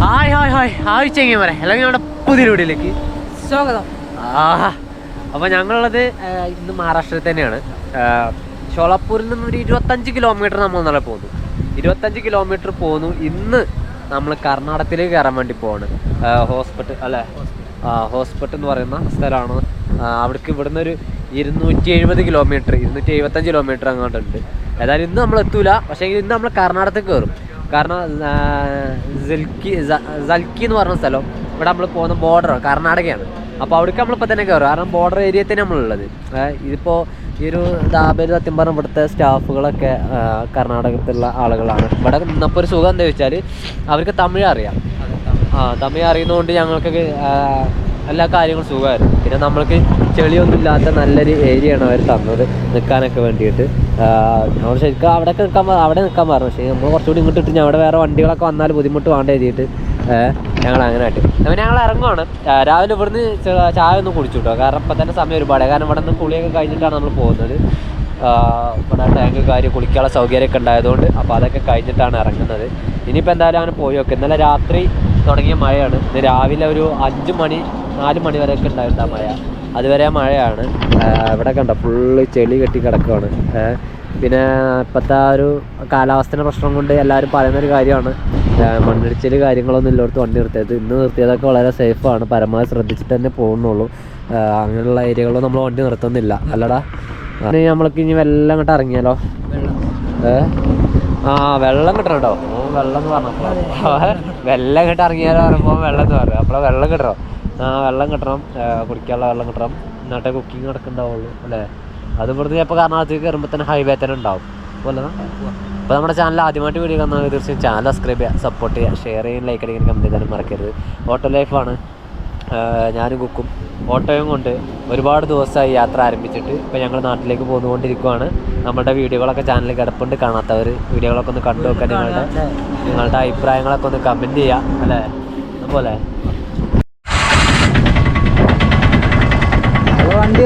Hi hi hi hi ചെങ്ങിയമാരെ അല്ലെങ്കിൽ നമ്മുടെ പുതിയ വീഡിയോയിലേക്ക് സ്വാഗതം. അപ്പോൾ ഞങ്ങളുള്ളത് ഇന്ന് മഹാരാഷ്ട്രയിൽ തന്നെയാണ്. ഷോളാപ്പൂരിൽ നിന്ന് ഒരു 25 കിലോമീറ്റർ നമ്മൾ ഇന്നലെ പോന്നു. 25 കിലോമീറ്റർ പോന്നു. ഇന്ന് നമ്മൾ കർണാടകത്തിലേക്ക് കയറാൻ വേണ്ടി പോവാണ്. ഹോസ്പിറ്റൽ അല്ലേ, ഹോസ്പിറ്റൽ എന്ന് പറയുന്ന സ്ഥലമാണ്. അവിടേക്ക് ഇവിടുന്ന് ഒരു 270 കിലോമീറ്റർ 275 കിലോമീറ്റർ അങ്ങോട്ടുണ്ട്. ഏതായാലും ഇന്ന് നമ്മൾ എത്തൂല. പക്ഷേ ഇന്ന് നമ്മൾ കർണാടകത്തിൽ കയറും. കാരണം സൽക്കി എന്ന് പറഞ്ഞ സ്ഥലം ഇവിടെ നമ്മൾ പോകുന്ന ബോർഡറാണ്, കർണാടകയാണ്. അപ്പോൾ അവിടേക്ക് നമ്മളിപ്പോൾ തന്നെ കയറും. കാരണം ബോർഡർ ഏരിയയിൽ തന്നെ നമ്മളുള്ളത്. ഇതിപ്പോൾ ഈ ഒരു ധാബയിൽ സത്യം പറഞ്ഞ ഇവിടുത്തെ സ്റ്റാഫുകളൊക്കെ കർണാടകത്തിലുള്ള ആളുകളാണ്. ഇവിടെ നിന്നപ്പോൾ ഒരു സുഖം എന്താ വെച്ചാൽ അവർക്ക് തമിഴ് അറിയാം. തമിഴ് അറിയുന്നതുകൊണ്ട് ഞങ്ങൾക്ക് എല്ലാ കാര്യങ്ങളും സുഖമായിരുന്നു. പിന്നെ നമ്മൾക്ക് ചെളിയൊന്നും ഇല്ലാത്ത നല്ലൊരു ഏരിയയാണ് അവർ തന്നത് നിൽക്കാനൊക്കെ വേണ്ടിയിട്ട്. നമ്മൾ ശരിക്കും അവിടെ നിൽക്കാൻ പറഞ്ഞു. പക്ഷേ നമ്മൾ കുറച്ചുകൂടി ഇങ്ങോട്ട് ഇട്ട് അവിടെ വേറെ വണ്ടികളൊക്കെ വന്നാൽ ബുദ്ധിമുട്ട് വേണ്ട എഴുതിയിട്ട് ഞങ്ങൾ അങ്ങനെ ആയിട്ട് അപ്പോൾ ഞങ്ങൾ ഇറങ്ങുവാണ്. രാവിലെ ഇവിടുന്ന് ചായ ഒന്ന് കുടിച്ചു കേട്ടോ. കാരണം ഇപ്പം തന്നെ സമയം ഒരുപാട്. കാരണം ഇവിടെ നിന്ന് കുളിയൊക്കെ കഴിഞ്ഞിട്ടാണ് നമ്മൾ പോകുന്നത്. ഇവിടെ ടാങ്ക് കാര്യം കുളിക്കാനുള്ള സൗകര്യമൊക്കെ ഉണ്ടായതുകൊണ്ട് അപ്പോൾ അതൊക്കെ കഴിഞ്ഞിട്ടാണ് ഇറങ്ങുന്നത്. ഇനിയിപ്പോൾ എന്തായാലും അങ്ങനെ പോയി നോക്കാം. ഇന്നലെ രാത്രി തുടങ്ങിയ മഴയാണ്. ഇന്ന് രാവിലെ ഒരു 4 മണി വരെയൊക്കെ ഉണ്ടായിരുന്നു ആ മഴ. അതുവരെ മഴയാണ്. ഇവിടെ കണ്ടോ ഫുള്ള് ചെളി കെട്ടി കിടക്കുകയാണ്. പിന്നെ ഇപ്പോഴത്തെ ആ ഒരു കാലാവസ്ഥയുടെ പ്രശ്നം കൊണ്ട് എല്ലാവരും പറയുന്നൊരു കാര്യമാണ് മണ്ണിടിച്ചിൽ കാര്യങ്ങളൊന്നും ഇല്ലാത്ത വണ്ടി നിർത്തിയത്. ഇന്ന് നിർത്തിയതൊക്കെ വളരെ സേഫാണ്. പരമാവധി ശ്രദ്ധിച്ചിട്ട് തന്നെ പോകുന്നുള്ളൂ. അങ്ങനെയുള്ള ഏരിയകളിലും നമ്മൾ വണ്ടി നിർത്തുന്നില്ല അല്ലടാ. നമ്മൾക്ക് ഇനി വെള്ളം ഇങ്ങോട്ട് ഇറങ്ങിയാലോ? വെള്ളം കിട്ടണം കേട്ടോ. വെള്ളം എന്ന് പറഞ്ഞപ്പോൾ വെള്ളം ഇങ്ങോട്ട് ഇറങ്ങിയാലോ പറയുമ്പോൾ വെള്ളം എന്ന് പറയും. അപ്പോൾ വെള്ളം കിട്ടണം. വെള്ളം കിട്ടണം, കുടിക്കാനുള്ള വെള്ളം കിട്ടണം. എന്നിട്ടേ കുക്കിംഗ് നടക്കുന്നുണ്ടാവുള്ളൂ അല്ലേ. അത് ഇവിടുന്ന് ചിലപ്പോൾ കർണാടകത്തിൽ കയറുമ്പോൾ തന്നെ ഹൈവേ തന്നെ ഉണ്ടാവും പോലെ. അപ്പോൾ നമ്മുടെ ചാനൽ ആദ്യമായിട്ട് വീഡിയോ കാണുന്നത് തീർച്ചയായും ചാനൽ സബ്സ്ക്രൈബ് ചെയ്യുക, സപ്പോർട്ട് ചെയ്യുക, ഷെയർ ചെയ്യാൻ, ലൈക്ക് അടിക്കാൻ, കമൻറ്റ് ചെയ്യാനും മറക്കരുത്. ഓട്ടോ ലൈഫാണ്. ഞാനും കുക്കും ഓട്ടോയും കൊണ്ട് ഒരുപാട് ദിവസമായി യാത്ര ആരംഭിച്ചിട്ട്. ഇപ്പോൾ ഞങ്ങൾ നാട്ടിലേക്ക് പോന്നുകൊണ്ടിരിക്കുകയാണ്. നമ്മുടെ വീഡിയോകളൊക്കെ ചാനലിൽ കിടപ്പുണ്ട്. കാണാത്തവർ വീഡിയോകളൊക്കെ ഒന്ന് കണ്ടു നോക്കുക. നിങ്ങളുടെ അഭിപ്രായങ്ങളൊക്കെ ഒന്ന് കമൻറ്റ് ചെയ്യുക അല്ലേ. അതുപോലെ വണ്ടി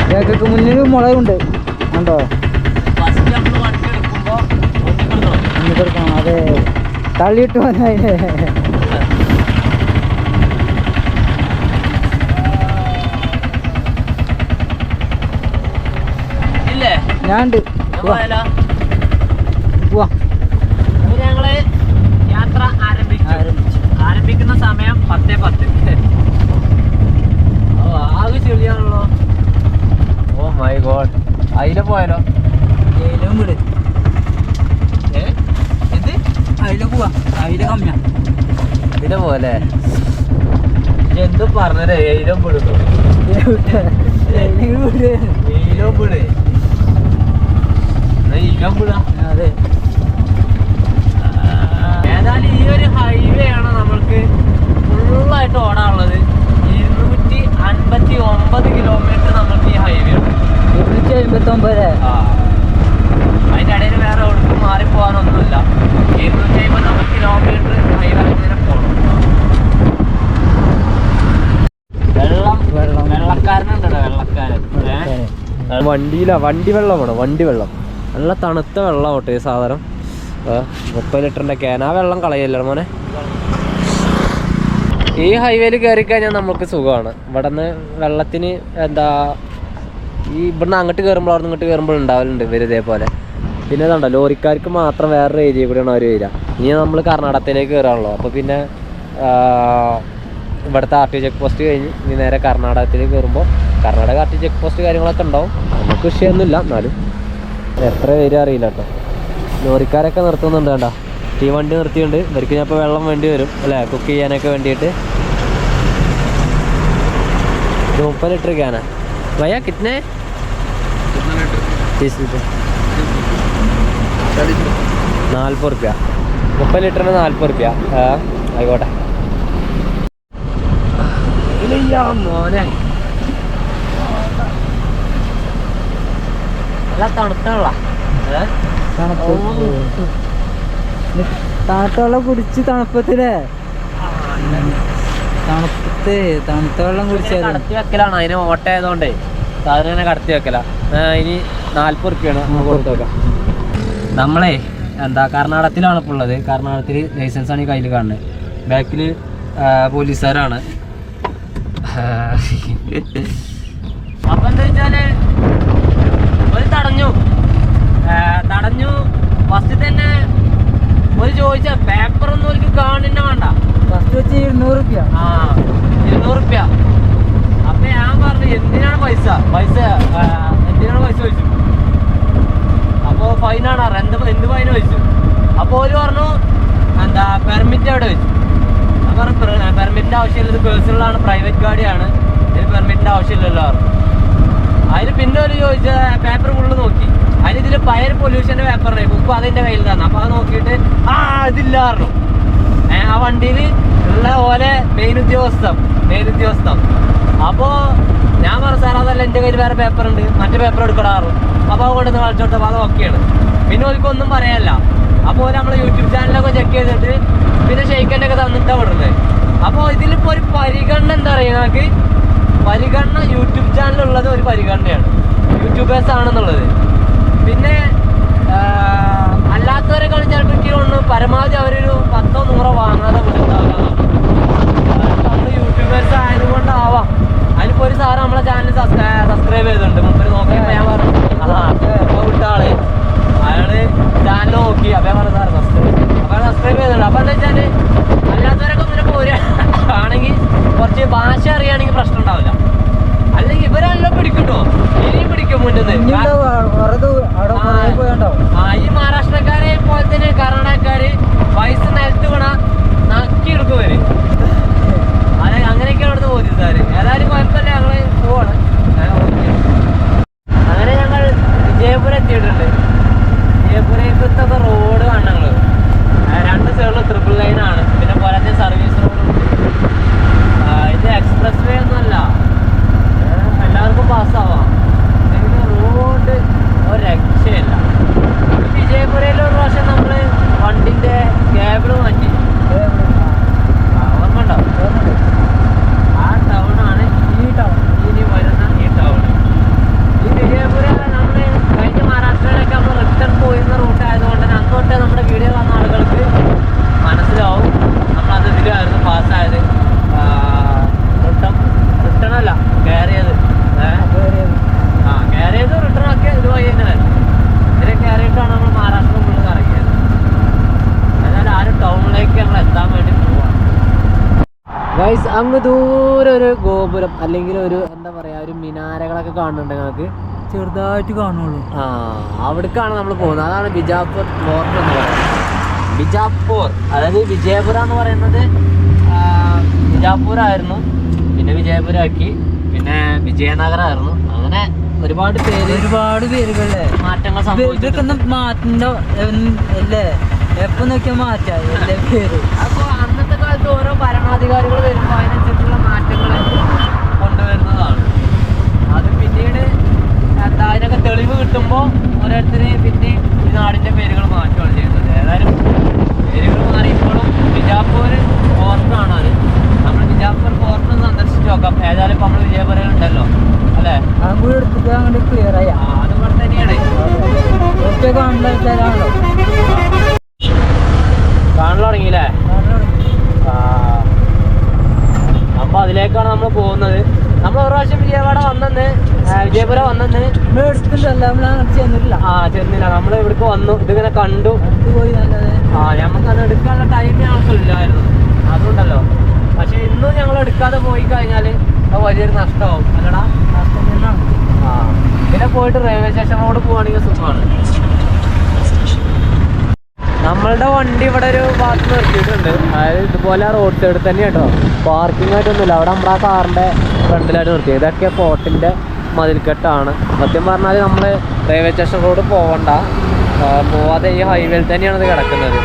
ഞങ്ങൾക്ക് മുന്നിൽ മുളകുണ്ട് കണ്ടോ. അതെ തള്ളിയിട്ട് വന്നതിന് ഞാനുണ്ട്. ഞങ്ങള് യാത്ര ആരംഭിക്കുന്ന സമയം 10:10. ആകെ ചെളിയാണല്ലോ. Oh my God. അതിലെ പോയാലോ? അതിലും വിട്. എന്ത് അതിലെ പോവാ? അതിലെ കമ്മിയാ. ഇതിലെ പോലെ എന്ത് പറഞ്ഞത്? എയിലും വിടുന്നു. അതെ. ഏതായാലും ഈ ഒരു ഹൈവേ ആണ് നമ്മൾക്ക് ഫുള്ളായിട്ട് ഓടാനുള്ളത്. 259 കിലോമീറ്റർ നമുക്ക് ഈ ഹൈവേ ഉണ്ട്. 259. അതിൻ്റെ ഇടയിൽ വേറെ എവിടേക്കും മാറിപ്പോകാനൊന്നുമില്ല. 259 കിലോമീറ്റർ ഹൈവേ ഇങ്ങനെ പോകണം. വെള്ളക്കാരനുണ്ടോ? വെള്ളക്കാരൻ വണ്ടി വെള്ളമാണ്. വണ്ടി വെള്ളം നല്ല തണുത്ത വെള്ളം ഓട്ടെ ഈ സാധനം. 30 ലിറ്ററിൻ്റെ ക്യാൻ. ആ വെള്ളം കളയല്ലോ മോനെ. ഈ ഹൈവേയിൽ കയറി കഴിഞ്ഞാൽ നമുക്ക് സുഖമാണ്. ഇവിടെ നിന്ന് വെള്ളത്തിന് ഈ ഇവിടുന്ന് അങ്ങോട്ട് കയറുമ്പോൾ അവിടെ നിന്ന് ഇങ്ങോട്ട് കയറുമ്പോൾ ഉണ്ടാവലുണ്ട് ഇവർ ഇതേപോലെ. പിന്നെ ഇതുണ്ടോ ലോറിക്കാർക്ക് മാത്രം വേറൊരു ഏരിയ കൂടിയാണ് അവർ വരിക. ഇനി നമ്മൾ കർണാടകത്തിലേക്ക് കയറാണല്ലോ. അപ്പോൾ പിന്നെ ഇവിടുത്തെ RT ചെക്ക് പോസ്റ്റ് കഴിഞ്ഞ് ഇനി നേരെ കർണാടകത്തിലേക്ക് കയറുമ്പോൾ കർണാടക RT ചെക്ക് പോസ്റ്റ് കാര്യങ്ങളൊക്കെ ഉണ്ടാവും. നമുക്ക് വിഷയമൊന്നുമില്ല. എന്നാലും എത്ര പേര് അറിയില്ല കേട്ടോ. ലോറിക്കാരൊക്കെ നിർത്തുന്നുണ്ട് കേട്ടോ. ഈ വണ്ടി നിർത്തിയുണ്ട്. ഇവർക്ക് ഞാൻ ഇപ്പോൾ വെള്ളം വേണ്ടി വരും അല്ലേ, കുക്ക് ചെയ്യാനൊക്കെ വേണ്ടിയിട്ട്. 30 ലിറ്റർ ക്യാനാ भैया कितने? 30 ലിറ്റർ 40 റുപ്യ. 30 ലിറ്ററിന് 40 റുപ്യ. ആയിക്കോട്ടെ മോനെ. നല്ല തണുത്തുള്ള തണുത്ത വെള്ളം കുടിച്ച് തണുപ്പത്തില്ലേ. തണുത്ത വെള്ളം കുടിച്ചാൽ കടത്തി വെക്കലാണ്. അതിന് ഓട്ടയതുകൊണ്ടേ സാധനം കടത്തി വെക്കല. ഇനി 40 റുപ്യാണ് കൊടുത്തു വെക്കാം. നമ്മളെ എന്താ കർണാടകത്തിലാണ് ഇപ്പോൾ ഉള്ളത്. കർണാടകത്തിൽ ലൈസൻസാണ് ഈ കയ്യിൽ കാണുന്നത്. ബാക്കിൽ പോലീസുകാരാണ്. അപ്പം എന്താ വെച്ചാൽ ഒരു തടഞ്ഞു ഫസ്റ്റ് തന്നെ ഒരു ചോദിച്ച പേപ്പറൊന്നും ഒരു കാണുന്ന വേണ്ട. ഫസ്റ്റ് വെച്ച് 200 റുപ്യ. 200 റുപ്യ. അപ്പൊ ഞാൻ പറഞ്ഞു എന്തിനാണ് പൈസ എന്തിനാണ് പൈസ ചോദിച്ചു. അപ്പോൾ ഫൈനാണ് എന്ത് ഫൈൻ ചോദിച്ചു. അപ്പോൾ ഒരു പറഞ്ഞു എന്താ പെർമിറ്റ് എവിടെ വെച്ചു. ഞാൻ പറഞ്ഞു പെർമിറ്റിൻ്റെ ആവശ്യമില്ല, ഇത് പേഴ്സണലാണ്, പ്രൈവറ്റ് ഗാഡിയാണ്, ഇതിന് പെർമിറ്റിൻ്റെ ആവശ്യമില്ലല്ലോ പറഞ്ഞു. അതിന് പിന്നെ ഒരു ചോദിച്ച പേപ്പർ ഫുള്ള് നോക്കി. അതിന് ഇതിൽ പയർ പൊല്യൂഷൻ്റെ പേപ്പറിനെ ബുക്ക് അതിൻ്റെ കയ്യിൽ തന്നെ. അപ്പോൾ അത് നോക്കിയിട്ട് ഇതില്ല പറഞ്ഞു. ആ വണ്ടിയിൽ ഉള്ള പോലെ മെയിൻ ഉദ്യോഗസ്ഥം. അപ്പോൾ ഞാൻ പറഞ്ഞു സാർ അതല്ല, എൻ്റെ കയ്യിൽ വേറെ പേപ്പർ ഉണ്ട്, മറ്റേ പേപ്പർ എടുക്കടാറും. അപ്പോൾ അത് കൊണ്ടുവന്ന് കളിച്ചോട്ടപ്പോൾ അത് ഓക്കെയാണ്. പിന്നെ ഓർക്കൊന്നും പറയാനില്ല. അപ്പോൾ നമ്മൾ യൂട്യൂബ് ചാനലൊക്കെ ചെക്ക് ചെയ്തിട്ട് പിന്നെ ഷെയ്ക്കൻ്റെ ഒക്കെ തന്നിട്ടാണ് വിടുന്നത്. അപ്പോൾ ഇതിലിപ്പോൾ ഒരു പരിഗണന എന്താ പറയുക, ഞങ്ങൾക്ക് പരിഗണന യൂട്യൂബ് ചാനലുള്ളത് ഒരു പരിഗണനയാണ്, യൂട്യൂബേഴ്സ് ആണെന്നുള്ളത്. പിന്നെ അല്ലാത്തവരെ കളിച്ചാൽ ഒന്ന് പരമാവധി അവരൊരു 10-100 വാങ്ങാതെ വിടുന്നുണ്ടാവില്ല. നമ്മൾ യൂട്യൂബേഴ്സ് ആയതുകൊണ്ടാവാം. അതിലിപ്പോൾ ഒരു സാറ് നമ്മളെ ചാനൽ സബ്സ്ക്രൈബ് ചെയ്തിട്ടുണ്ട്. മുമ്പ് നോക്കിയപ്പോൾ ഞാൻ പറഞ്ഞു ഇപ്പോൾ വിട്ട ആള് അയാള് ചാനൽ നോക്കി. അപ്പോൾ ഞാൻ പറഞ്ഞു സാർ സബ്സ്ക്രൈബ് ചെയ്തിട്ടുണ്ട്. അപ്പോൾ എന്താ വെച്ചാൽ അല്ലാത്തവരൊക്കെ ഇങ്ങനെ പോരുകയാണെങ്കിൽ കുറച്ച് ഭാഷ അറിയുകയാണെങ്കിൽ പ്രശ്നം ഉണ്ടാവില്ല. അല്ലെങ്കിൽ ഇവരെല്ലാം പിടിക്കട്ടോ, ഇനിയും പിടിക്കും മുന്നിൽ. ഈ മഹാരാഷ്ട്രക്കാരെ പോലെ തന്നെ കർണാടകക്കാര് പൈസ നിലത്ത് വീണ നക്കിയെടുക്കുവര്. അങ്ങനെയൊക്കെയാണ് അവിടുത്തെ പോലീസുകാര്. ഏതായാലും കുഴപ്പമില്ല, ഞങ്ങള് പോവാണ്. അങ്ങനെ ഞങ്ങൾ വിജയപുരം എത്തിയിട്ടുണ്ട്. വിജയപുരത്തൊക്കെ റോഡ് കാണണം ഞങ്ങള്. 2 സൈഡിലും ട്രിപ്പിൾ ലൈനാണ്. പിന്നെ പോലത്തെ സർവീസ് റോഡും. ഇത് എക്സ്പ്രസ് വേ ഒന്നുമല്ല, എല്ലാവർക്കും പാസ്സാവാം. റോഡ് ഒരു രക്ഷയില്ല. വിജയപുരയിൽ ഒരു പ്രാവശ്യം നമ്മൾ വണ്ടിൻ്റെ കേബിൾ മാറ്റി. ഓർമ്മ ഉണ്ടാവും. ആ ടൗണാണ് ഇനി വരുന്ന ഈ ടൗൺ. ഈ വിജയപുര നമ്മൾ കഴിഞ്ഞ മഹാരാഷ്ട്രയിലൊക്കെ നമ്മൾ റിട്ടേൺ പോയിരുന്ന റൂട്ട് ആയതുകൊണ്ട് തന്നെ അന്ന് തൊട്ടേ നമ്മുടെ വീഡിയോ വന്ന ആളുകൾക്ക് മനസ്സിലാവും നമ്മളത് ഇതിലായിരുന്നു പാസ്സായത്. റിട്ടേൺ അല്ല കയറിയത്. കയറിയത് റിട്ടേൺ ഒക്കെ ഇതുവഴി തന്നെയാണ്. ഇതിനെ കയറിയിട്ടാണ് നമ്മൾ മഹാരാഷ്ട്ര മുഴുവൻ ഇറങ്ങിയത്. എന്നാൽ ആ ഒരു ടൗണിലേക്ക് നമ്മൾ എത്താൻ വേണ്ടി പോവാണ്. ഗൈസ്, അങ്ങ് ദൂരെ ഒരു ഗോപുരം അല്ലെങ്കിൽ ഒരു എന്താ പറയുക ഒരു മിനാരകളൊക്കെ കാണുന്നുണ്ട്. ഞങ്ങൾക്ക് ചെറുതായിട്ട് കാണുള്ളൂ. അവിടേക്കാണ് നമ്മൾ പോകുന്നത്. അതാണ് ബിജാപൂർ ഫോർട്ട് എന്ന് പറയുന്നത്. ബിജാപൂർ അതായത് വിജയപുര എന്ന് പറയുന്നത് ബിജാപൂരായിരുന്നു, പിന്നെ വിജയപുരമാക്കി, പിന്നെ വിജയനഗരമായിരുന്നു. അങ്ങനെ ഒരുപാട് പേരുകളല്ലേ മാറ്റങ്ങൾ സംഭവിച്ചിട്ടുണ്ട്. അല്ലേ എപ്പോ നോക്കിയാൽ മാറ്റാം എല്ലാ പേര്. അപ്പോൾ അന്നത്തെ കാലത്ത് ഓരോ ഭരണാധികാരികൾ വരുമ്പോൾ അതിനനുസരിച്ചുള്ള മാറ്റങ്ങൾ കൊണ്ടുവരുന്നതാണ്. അത് പിന്നീട് എന്താ അതിനൊക്കെ തെളിവ് കിട്ടുമ്പോൾ ഓരോരുത്തര് പിന്നെ ഈ നാടിൻ്റെ പേരുകൾ മാറ്റുകയാണ് ചെയ്യുന്നത്. ഏതായാലും പേരുകൾ മാറിയപ്പോഴും ബിജാപൂർ ഫോർട്ടാണ് അത്. നമ്മൾ ബിജാപൂർ ഫോർട്ട് സന്ദർശിച്ച് നോക്കാം. ഏതായാലും ഇപ്പം നമ്മൾ വിജയപുരയിൽ ഉണ്ടല്ലോ അല്ലേ? അങ്ങോട്ട് എടുത്തിട്ട് അങ്ങോട്ട് ക്ലിയർ ആയി. അതുപോലെ തന്നെയാണ് കാണൽ തുടങ്ങിയില്ലേ? അപ്പോൾ അതിലേക്കാണ് നമ്മൾ പോകുന്നത്. നമ്മൾ ഒരു പ്രാവശ്യം വിജയപുര വന്നെന്ന് ചെന്നില്ല. നമ്മൾ ഇവിടേക്ക് വന്നു, ഇതിങ്ങനെ കണ്ടു പോയി. നമുക്ക് അത് എടുക്കാനുള്ള ടൈം ഞങ്ങൾക്കില്ലായിരുന്നു, അതുകൊണ്ടല്ലോ. പക്ഷെ ഇന്നും ഞങ്ങൾ എടുക്കാതെ പോയി കഴിഞ്ഞാൽ അത് വലിയൊരു നഷ്ടമാവും അല്ലടാ. പിന്നെ പോയിട്ട് റെയിൽവേ സ്റ്റേഷൻ റോഡ് പോവുകയാണെങ്കിൽ സുഖമാണ്. നമ്മളുടെ വണ്ടി ഇവിടെ ഒരു ഭാഗത്ത് നിർത്തിയിട്ടുണ്ട്. അതായത് ഇതുപോലെ റോഡ് സൈഡിൽ തന്നെ കേട്ടോ, പാർക്കിംഗ് ആയിട്ടൊന്നുമില്ല. അവിടെ നമ്മുടെ ആ കാറിൻ്റെ ഫ്രണ്ടിലായിട്ട് നിർത്തിയത്. ഇതൊക്കെ ഫോർട്ടിൻ്റെ മതിൽക്കെട്ടാണ്. സത്യം പറഞ്ഞാൽ നമ്മൾ റെയിൽവേ സ്റ്റേഷൻ റോഡ് പോവാതെ ഈ ഹൈവേയിൽ തന്നെയാണ് ഇത് കിടക്കുന്നത്.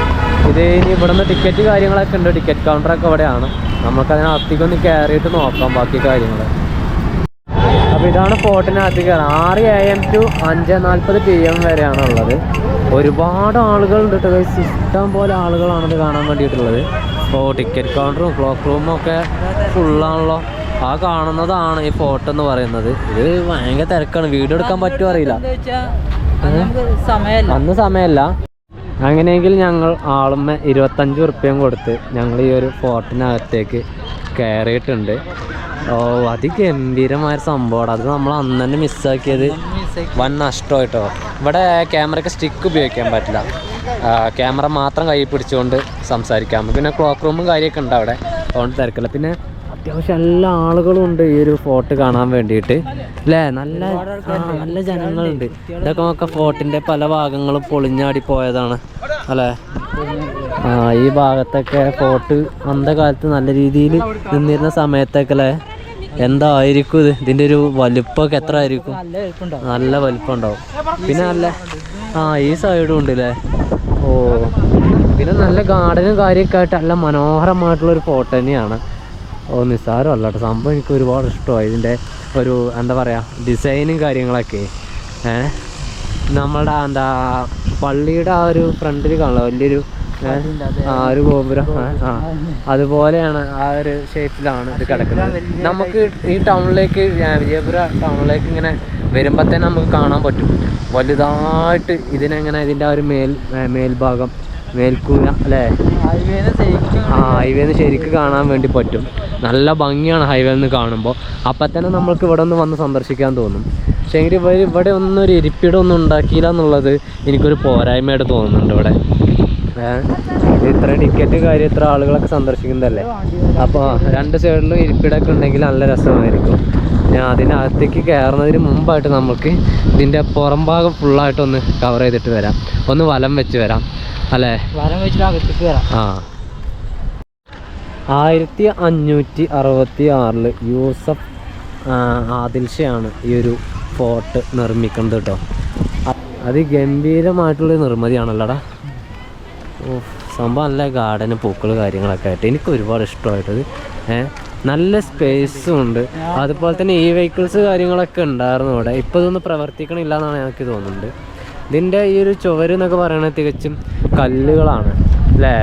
ഇത് ഇനി ഇവിടെ നിന്ന് ടിക്കറ്റ് കാര്യങ്ങളൊക്കെ ഉണ്ട്. ടിക്കറ്റ് കൗണ്ടറൊക്കെ ഇവിടെയാണ്. നമുക്കതിനകത്തേക്കൊന്ന് കയറിയിട്ട് നോക്കാം ബാക്കി കാര്യങ്ങൾ. അപ്പോൾ ഇതാണ് ഫോർട്ടിനകത്ത് കയറാം. 6 AM to 5:40 PM വരെയാണ് ഉള്ളത്. ഒരുപാട് ആളുകളുണ്ട് കേട്ടോ. ഇഷ്ടം പോലെ ആളുകളാണിത് കാണാൻ വേണ്ടിയിട്ടുള്ളത്. ഇപ്പോൾ ടിക്കറ്റ് കൗണ്ടറും ക്ലോക്ക് റൂമും ഒക്കെ ഫുള്ളാണല്ലോ. ആ കാണുന്നതാണ് ഈ ഫോർട്ട് എന്ന് പറയുന്നത്. ഇത് ഭയങ്കര തിരക്കാണ്. വീഡിയോ എടുക്കാൻ പറ്റുമോ അറിയില്ല, അന്ന് സമയമല്ല. അങ്ങനെയെങ്കിൽ ഞങ്ങൾ ആളുമ്മ 25 ഉറുപ്പ്യം കൊടുത്ത് ഞങ്ങൾ ഈ ഒരു ഫോർട്ടിനകത്തേക്ക് കയറിയിട്ടുണ്ട്. ഓ അതിഗംഭീരമായ സംഭവമാണ്. അത് നമ്മൾ അന്ന് തന്നെ മിസ്സാക്കിയത് വൻ നഷ്ടമായിട്ടോ. ഇവിടെ ക്യാമറയ്ക്ക് സ്റ്റിക്ക് ഉപയോഗിക്കാൻ പറ്റില്ല, ക്യാമറ മാത്രം കൈ പിടിച്ചുകൊണ്ട് സംസാരിക്കാം. പിന്നെ ക്ലോക്ക് റൂമും കാര്യമൊക്കെ ഉണ്ട് അവിടെ, അതുകൊണ്ട് തിരക്കില്ല. പിന്നെ അത്യാവശ്യം എല്ലാ ആളുകളും ഉണ്ട് ഈ ഒരു ഫോർട്ട് കാണാൻ വേണ്ടിയിട്ട് അല്ലേ. നല്ല ജനങ്ങളുണ്ട്. ഇതൊക്കെ നോക്കാം, ഫോർട്ടിൻ്റെ പല ഭാഗങ്ങളും പൊളിഞ്ഞാടി പോയതാണ് അല്ലേ. ഈ ഭാഗത്തൊക്കെ ഫോർട്ട് അന്ധകാലത്ത് നല്ല രീതിയിൽ നിന്നിരുന്ന സമയത്തൊക്കെ അല്ലേ. എന്തായിരിക്കും ഇതിൻ്റെ ഒരു വലിപ്പമൊക്കെ എത്ര ആയിരിക്കും? നല്ല വലിപ്പം ഉണ്ടാവും. പിന്നെ നല്ല ഈ സൈഡും ഉണ്ട് അല്ലേ. ഓ പിന്നെ നല്ല ഗാർഡനും കാര്യമൊക്കെ ആയിട്ട് നല്ല മനോഹരമായിട്ടുള്ളൊരു ഫോർട്ട് തന്നെയാണ്. ഓ നിസ്സാരമല്ല കേട്ടോ സംഭവം. എനിക്ക് ഒരുപാട് ഇഷ്ടമായി ഇതിൻ്റെ ഒരു എന്താ പറയുക ഡിസൈനും കാര്യങ്ങളൊക്കെ. നമ്മളുടെ പള്ളിയുടെ ആ ഒരു ഫ്രണ്ടിൽ കാണാം വലിയൊരു ഒരു ഗോപുരം. അതുപോലെയാണ്, ആ ഒരു ഷേപ്പിലാണ് ഇത് കിടക്കുന്നത്. നമുക്ക് ഈ ടൗണിലേക്ക്, വിജയപുര ടൗണിലേക്ക് ഇങ്ങനെ വരുമ്പോൾ തന്നെ നമുക്ക് കാണാൻ പറ്റും വലുതായിട്ട് ഇതിനെങ്ങനെ ഇതിൻ്റെ ആ ഒരു മേൽഭാഗം, മേൽക്കൂര അല്ലേ. ഹൈവേന്ന് ശരിക്കും കാണാൻ വേണ്ടി പറ്റും. നല്ല ഭംഗിയാണ് ഹൈവേയിൽ നിന്ന് കാണുമ്പോൾ. അപ്പം തന്നെ നമ്മൾക്ക് ഇവിടെ ഒന്ന് വന്ന് സന്ദർശിക്കാൻ തോന്നും. പക്ഷേ എങ്കിൽ ഇവിടെ ഒന്നും ഒരു ഇരിപ്പിടം ഒന്നും ഉണ്ടാക്കിയില്ല എന്നുള്ളത് എനിക്കൊരു പോരായ്മയായിട്ട് തോന്നുന്നുണ്ട്. ഇവിടെ ഇത്ര ടിക്കറ്റ് കാര്യം ഇത്ര ആളുകളൊക്കെ സന്ദർശിക്കുന്നതല്ലേ. അപ്പോൾ 2 സൈഡിലും ഇരിപ്പിടമൊക്കെ ഉണ്ടെങ്കിൽ നല്ല രസമായിരിക്കും. ഞാൻ അതിനകത്തേക്ക് കയറുന്നതിന് മുമ്പായിട്ട് നമുക്ക് ഇതിൻ്റെ പുറം ഭാഗം ഫുള്ളായിട്ടൊന്ന് കവർ ചെയ്തിട്ട് വരാം, ഒന്ന് വലം വെച്ച് വരാം അല്ലേ. വലം വെച്ചിട്ട് അകത്തേക്ക് വരാം. 1566 യൂസഫ് ആദിൽ ഷാണ് ഈ ഒരു ഫോർട്ട് നിർമ്മിക്കുന്നത് കേട്ടോ. അതിഗംഭീരമായിട്ടുള്ള നിർമ്മിതിയാണല്ലോടാ. സംഭവം നല്ല ഗാർഡന്, പൂക്കൾ കാര്യങ്ങളൊക്കെ ആയിട്ട് എനിക്ക് ഒരുപാട് ഇഷ്ടമായിട്ടത്. നല്ല സ്പേസും ഉണ്ട്. അതുപോലെ തന്നെ ഈ വെഹിക്കിൾസ് കാര്യങ്ങളൊക്കെ ഉണ്ടായിരുന്നു ഇവിടെ. ഇപ്പോൾ ഇതൊന്നും പ്രവർത്തിക്കണില്ല എന്നാണ് എനിക്ക് തോന്നുന്നുണ്ട്. ഇതിൻ്റെ ഈ ഒരു ചുവര് എന്നൊക്കെ പറയുന്നത് തികച്ചും കല്ലുകളാണ് അല്ലേ.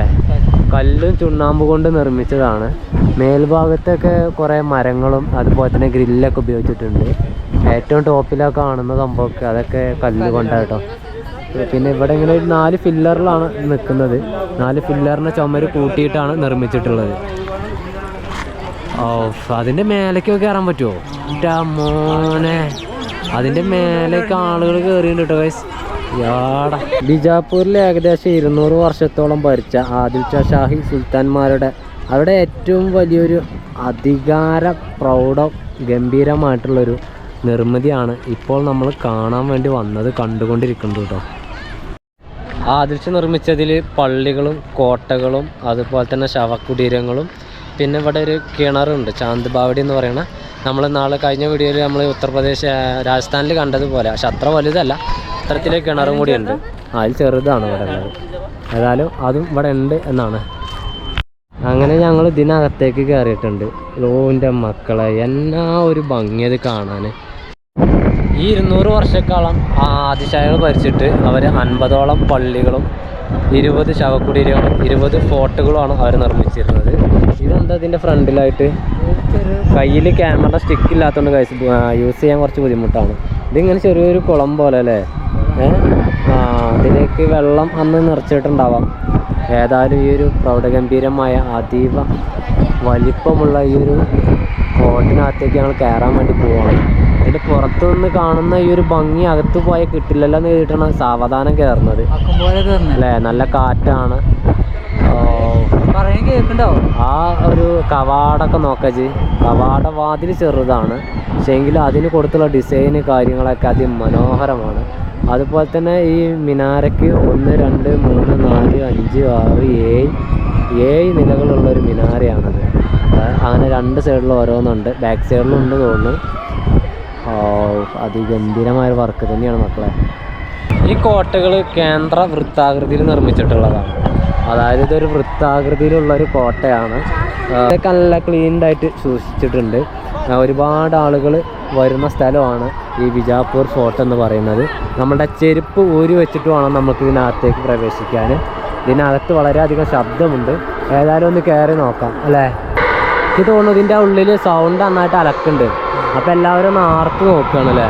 കല്ലും ചുണ്ണാമ്പ് കൊണ്ട് നിർമ്മിച്ചതാണ്. മേൽഭാഗത്തൊക്കെ കുറേ മരങ്ങളും അതുപോലെ തന്നെ ഗ്രില്ലൊക്കെ ഉപയോഗിച്ചിട്ടുണ്ട്. ഏറ്റവും ടോപ്പിലൊക്കെ കാണുന്ന സംഭവമൊക്കെ അതൊക്കെ കല്ല് കൊണ്ടാണ് കേട്ടോ. പിന്നെ ഇവിടെ ഇങ്ങനെ ഒരു 4 ഫില്ലറിലാണ് നിൽക്കുന്നത്. 4 ഫില്ലറിനെ ചുമര് കൂട്ടിയിട്ടാണ് നിർമ്മിച്ചിട്ടുള്ളത്. അതിൻ്റെ മേലേക്കൊക്കെ കയറാൻ പറ്റുമോ? മോനെ അതിൻ്റെ മേലേക്ക് ആളുകൾ കയറിയിട്ടുണ്ട് കേട്ടോ ഗൈസ്. യാടാ. ബിജാപ്പൂരിൽ ഏകദേശം 200 വർഷത്തോളം ഭരിച്ച ആദിൽ ഷാഹി സുൽത്താൻമാരുടെ അവിടെ ഏറ്റവും വലിയൊരു അധികാര പ്രൗഢം ഗംഭീരമായിട്ടുള്ളൊരു നിർമ്മിതിയാണ് ഇപ്പോൾ നമ്മൾ കാണാൻ വേണ്ടി കണ്ടുകൊണ്ടിരിക്കുന്നത് കേട്ടോ. ആദിൽ ഷാ നിർമ്മിച്ചതിൽ പള്ളികളും കോട്ടകളും അതുപോലെ തന്നെ ശവകുടീരങ്ങളും പിന്നെ ഇവിടെ ഒരു കിണറുണ്ട്, ചാന്ദ് ബാവടി എന്ന് പറയുന്ന. നമ്മൾ കഴിഞ്ഞ വീഡിയോയിൽ നമ്മൾ ഉത്തർപ്രദേശ് രാജസ്ഥാനിൽ കണ്ടതുപോലെ, പക്ഷെ അത്ര വലുതല്ല, അത്തരത്തിലെ കിണറും കൂടി ഉണ്ട്. അതിൽ ചെറുതാണ് ഇവിടെ ഉള്ളത്. ഏതായാലും അതും ഇവിടെ ഉണ്ട് എന്നാണ്. അങ്ങനെ ഞങ്ങൾ ഇതിനകത്തേക്ക് കയറിയിട്ടുണ്ട്. ലോൻ്റെ മക്കളെ എന്നാ ഒരു ഭംഗിയത് കാണാൻ. ഈ 200 വർഷക്കാലം ആദിശാഹികൾ ഭരിച്ചിട്ട് അവർ 50ഓളം പള്ളികളും 20 ശവകുടീരങ്ങളും 20 ഫോർട്ടുകളുമാണ് അവർ നിർമ്മിച്ചിരുന്നത്. ഇതെന്താ ഇതിൻ്റെ ഫ്രണ്ടിലായിട്ട് കയ്യിൽ ക്യാമറ സ്റ്റിക്ക് ഇല്ലാത്തതുകൊണ്ട് യൂസ് ചെയ്യാൻ കുറച്ച് ബുദ്ധിമുട്ടാണ്. ഇതിങ്ങനെ ചെറിയൊരു കുളം പോലെ അല്ലേ. അതിലേക്ക് വെള്ളം അന്ന് നിറച്ചിട്ടുണ്ടാവാം. ഏതായാലും ഈ ഒരു പ്രൗഢഗംഭീരമായ അതീവ വലിപ്പമുള്ള ഈ ഒരു ഫോർട്ടിനകത്തേക്ക് ഞങ്ങൾ കയറാൻ വേണ്ടി പോവുകയാണ്. ഇതിൻ്റെ പുറത്തു നിന്ന് കാണുന്ന ഈ ഒരു ഭംഗി അകത്ത് പോയാൽ കിട്ടില്ലല്ലോ എന്ന് എഴുതിയിട്ടാണ് സാവധാനം കയറുന്നത് അല്ലേ. നല്ല കാറ്റാണ്. ആ ഒരു കവാടൊക്കെ നോക്കാച്ച്, കവാടവാതിൽ ചെറുതാണ്, പക്ഷേ എങ്കിലും അതിന് കൊടുത്തുള്ള ഡിസൈന് കാര്യങ്ങളൊക്കെ അതിമനോഹരമാണ്. അതുപോലെ തന്നെ ഈ മിനാരയ്ക്ക് 1 2 3 4 5 6 7 നിലകളുള്ളൊരു മിനാരയാണത്. അങ്ങനെ 2 സൈഡിലും ഓരോന്നുണ്ട്, ബാക്ക് സൈഡിലും ഉണ്ട് തോന്നുന്നു. അതിഗംഭീരമായ വർക്ക് തന്നെയാണ് മക്കളെ. ഈ കോട്ടകൾ കേന്ദ്ര വൃത്താകൃതിയിൽ നിർമ്മിച്ചിട്ടുള്ളതാണ്. അതായത് ഇതൊരു വൃത്താകൃതിയിലുള്ളൊരു കോട്ടയാണ്. ഇതൊക്കെ നല്ല ക്ലീൻഡായിട്ട് സൂക്ഷിച്ചിട്ടുണ്ട്. ഒരുപാട് ആളുകൾ വരുന്ന സ്ഥലമാണ് ഈ ബിജാപ്പൂർ ഫോർട്ട് എന്ന് പറയുന്നത്. നമ്മളുടെ ചെരുപ്പ് ഊരി വെച്ചിട്ട് വേണം നമുക്ക് ഇതിനകത്തേക്ക് പ്രവേശിക്കാൻ. ഇതിനകത്ത് വളരെയധികം ശബ്ദമുണ്ട്. ഏതായാലും ഒന്ന് കയറി നോക്കാം അല്ലേ. എനിക്ക് തോന്നുന്നു ഇതിൻ്റെ ഉള്ളിൽ സൗണ്ട് നന്നായിട്ട് അലക്കുന്നുണ്ട്. അപ്പം എല്ലാവരും ഒന്ന് ആർത്ത് നോക്കുകയാണല്ലേ.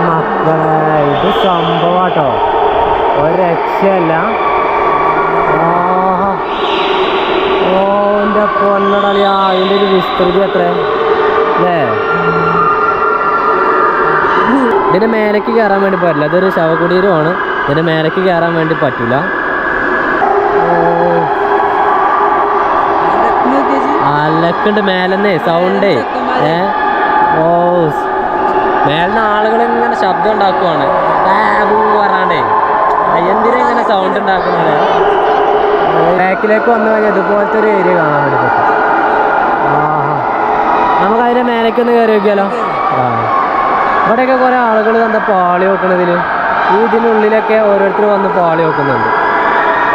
മക്കളെ ഇത് സംഭവാട്ടോ, ഒരു രക്ഷയല്ല. ഓ എൻ്റെ പൊന്നടളിയാ, അതിൻ്റെ ഒരു വിസ്തൃതി എത്ര അല്ലേ. ഇതിൻ്റെ മേലേക്ക് കയറാൻ വേണ്ടി പറ്റില്ല, ഇതൊരു ശവകുടീരമാണ്. ഇതിൻ്റെ മേലേക്ക് കയറാൻ വേണ്ടി പറ്റില്ല. അലക്കുണ്ട് മേലെന്നേ സൗണ്ടേ. ഓ മേലിന് ആളുകൾ ഇങ്ങനെ ശബ്ദം ഉണ്ടാക്കുവാണ് പറയാണ്ടേ. എന്തിനാ ഇങ്ങനെ സൗണ്ട് ഉണ്ടാക്കുന്നത്? ബാക്കിലേക്ക് വന്നു കഴിഞ്ഞാൽ ഇതുപോലത്തെ ഒരു ഏരിയ കാണാൻ വേണ്ടി പറ്റും. നമുക്ക് അതിൻ്റെ മേലേക്ക് ഒന്ന് കയറി നോക്കിയാലോ. ഇവിടെയൊക്കെ കുറേ ആളുകൾ എന്താ പാളി വെക്കണതിൽ, ഇതിനുള്ളിലൊക്കെ ഓരോരുത്തർ വന്ന് പാളി വെക്കുന്നുണ്ട്.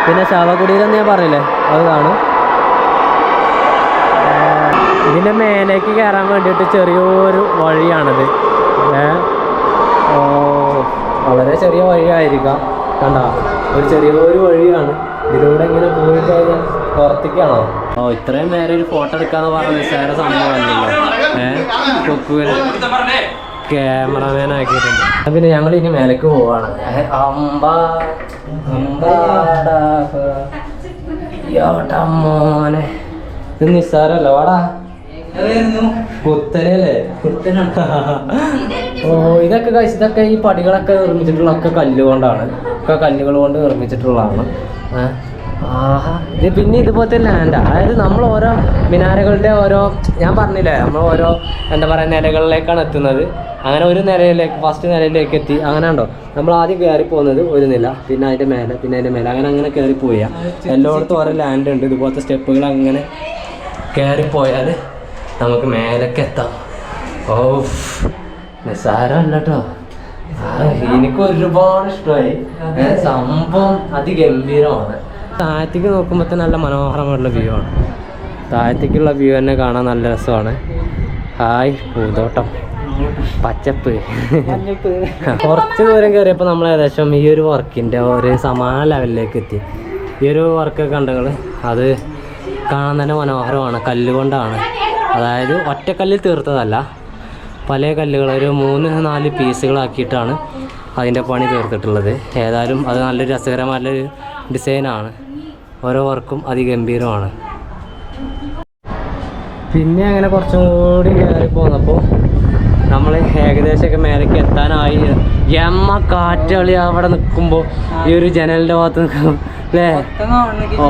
പിന്നെ ശവകുടീരെന്ന് ഞാൻ പറഞ്ഞില്ലേ, അത് കാണും. ഇതിൻ്റെ മേലേക്ക് കയറാൻ വേണ്ടിയിട്ട് ചെറിയൊരു വഴിയാണിത്. ഓ വളരെ ചെറിയ വഴിയായിരിക്കാം, കണ്ട ഒരു ചെറിയൊരു വഴിയാണ്. ഇതിലൂടെ ഇങ്ങനെ പോയി കഴിഞ്ഞാൽ പുറത്തേക്കാണോ? ഓ ഇത്രയും നേരം ഒരു ഫോട്ടോ എടുക്കാന്ന് പറഞ്ഞ നിസ്സാര സംഭവമല്ലല്ലോ. ക്യാമറമാൻ ആക്കിയിട്ടുണ്ട്. പിന്നെ ഞങ്ങൾ ഇനി മേലേക്ക് പോവാണ്. മോനെ ഇത് നിസ്സാരല്ലോ. വാടാ കുത്തനല്ലേ. ഓ ഇതൊക്കെ ഇതൊക്കെ ഈ പടികളൊക്കെ നിർമ്മിച്ചിട്ടുള്ള ഒക്കെ കല്ലുകൊണ്ടാണ്, ഒക്കെ കല്ലുകൾ കൊണ്ട് നിർമ്മിച്ചിട്ടുള്ളതാണ്. ആഹാ ഇത് പിന്നെ ഇതുപോലത്തെ ലാൻഡ്, അതായത് നമ്മൾ ഓരോ മിനാരകളുടെ ഓരോ, ഞാൻ പറഞ്ഞില്ലേ നമ്മൾ ഓരോ എന്താ പറയുക നിലകളിലേക്കാണ് എത്തുന്നത്. അങ്ങനെ ഒരു നിലയിലേക്ക് ഫസ്റ്റ് നിലയിലേക്ക് എത്തി. അങ്ങനെ ഉണ്ടോ, നമ്മൾ ആദ്യം കയറി പോകുന്നത് ഒരു നില, പിന്നെ അതിൻ്റെ മേലെ, പിന്നെ അതിൻ്റെ മേലെ, അങ്ങനെ അങ്ങനെ കയറി പോയാൽ എല്ലായിടത്തും ഓരോ ലാൻഡ് ഉണ്ട്. ഇതുപോലത്തെ സ്റ്റെപ്പുകൾ അങ്ങനെ കയറിപ്പോയാൽ നമുക്ക് മേലേക്ക് എത്താം. ഓ നിസ്സാരമല്ല കേട്ടോ, എനിക്ക് ഒരുപാട് ഇഷ്ടമായി. സംഭവം അതിഗംഭീരമാണ്. താഴത്തേക്ക് നോക്കുമ്പോൾ തന്നെ നല്ല മനോഹരമായിട്ടുള്ള വ്യൂ ആണ്. താഴത്തേക്കുള്ള വ്യൂ തന്നെ കാണാൻ നല്ല രസമാണ്. ഹായ് പൂന്തോട്ടം, പച്ചപ്പ്. കുറച്ച് ദൂരം കയറിയപ്പോൾ നമ്മൾ ഏകദേശം ഈ ഒരു വർക്കിൻ്റെ ഒരു സമാന ലെവലിലേക്ക് എത്തി. ഈ ഒരു വർക്കൊക്കെ കണ്ടങ്ങൾ അത് കാണാൻ തന്നെ മനോഹരമാണ്. കല്ലുകൊണ്ടാണ്, അതായത് ഒറ്റക്കല്ലിൽ തീർത്തതല്ല, പല കല്ലുകൾ ഒരു 3-4 പീസുകളാക്കിയിട്ടാണ് അതിൻ്റെ പണി തീർത്തിട്ടുള്ളത്. ഏതായാലും അത് നല്ലൊരു രസകരമായിട്ടുള്ളൊരു ഡിസൈനാണ്. ഓരോ വർക്കും അതിഗംഭീരമാണ്. പിന്നെ അങ്ങനെ കുറച്ചും കൂടി കയറി പോന്നപ്പോൾ നമ്മൾ ഏകദേശമൊക്കെ മേലേക്ക് എത്താനായി. എമ്മ കാറ്റളി അവിടെ നിൽക്കുമ്പോൾ ഈ ഒരു ജനലിൻ്റെ ഭാഗത്ത് നിൽക്കും അല്ലേ. ഓ